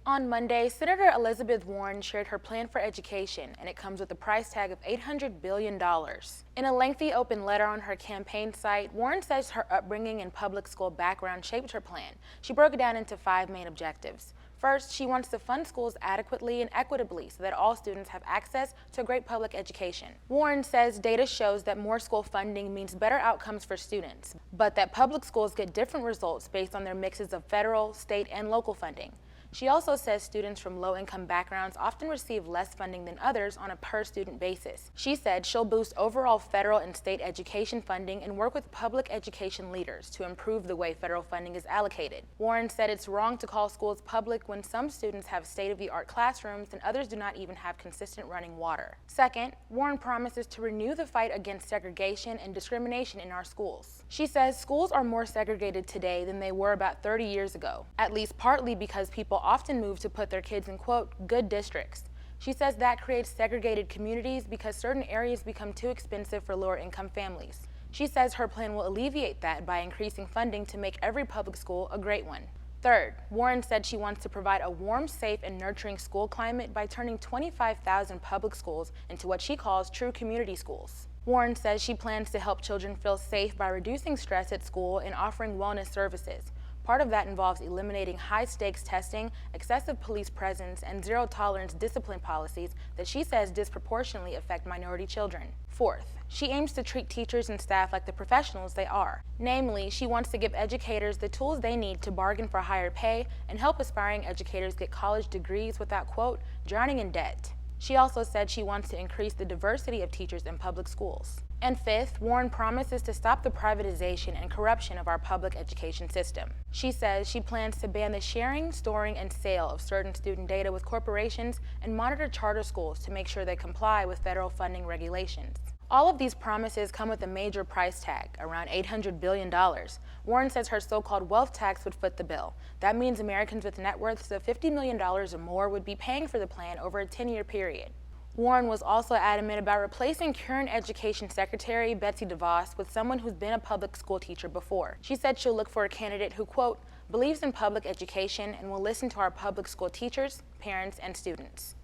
On Monday, Senator Elizabeth Warren shared her plan for education, and it comes with a price tag of $800 billion. In a lengthy open letter on her campaign site, Warren says her upbringing and public school background shaped her plan. She broke it down into 5 main objectives. First, she wants to fund schools adequately and equitably so that all students have access to a great public education. Warren says data shows that more school funding means better outcomes for students, but that public schools get different results based on their mixes of federal, state, and local funding. She also says students from low-income backgrounds often receive less funding than others on a per-student basis. She said she'll boost overall federal and state education funding and work with public education leaders to improve the way federal funding is allocated. Warren said it's wrong to call schools public when some students have state-of-the-art classrooms and others do not even have consistent running water. Second, Warren promises to renew the fight against segregation and discrimination in our schools. She says schools are more segregated today than they were about 30 years ago, at least partly because people often move to put their kids in, quote, good districts. She says that creates segregated communities because certain areas become too expensive for lower income families. She says her plan will alleviate that by increasing funding to make every public school a great one. Third, Warren said she wants to provide a warm, safe, and nurturing school climate by turning 25,000 public schools into what she calls true community schools. Warren says she plans to help children feel safe by reducing stress at school and offering wellness services. Part of that involves eliminating high-stakes testing, excessive police presence, and zero-tolerance discipline policies that she says disproportionately affect minority children. Fourth, she aims to treat teachers and staff like the professionals they are. Namely, she wants to give educators the tools they need to bargain for higher pay and help aspiring educators get college degrees without, quote, drowning in debt. She also said she wants to increase the diversity of teachers in public schools. And fifth, Warren promises to stop the privatization and corruption of our public education system. She says she plans to ban the sharing, storing, and sale of certain student data with corporations and monitor charter schools to make sure they comply with federal funding regulations. All of these promises come with a major price tag, around $800 billion. Warren says her so-called wealth tax would foot the bill. That means Americans with net worths of $50 million or more would be paying for the plan over a 10-year period. Warren was also adamant about replacing current Education Secretary Betsy DeVos with someone who's been a public school teacher before. She said she'll look for a candidate who, quote, believes in public education and will listen to our public school teachers, parents, and students.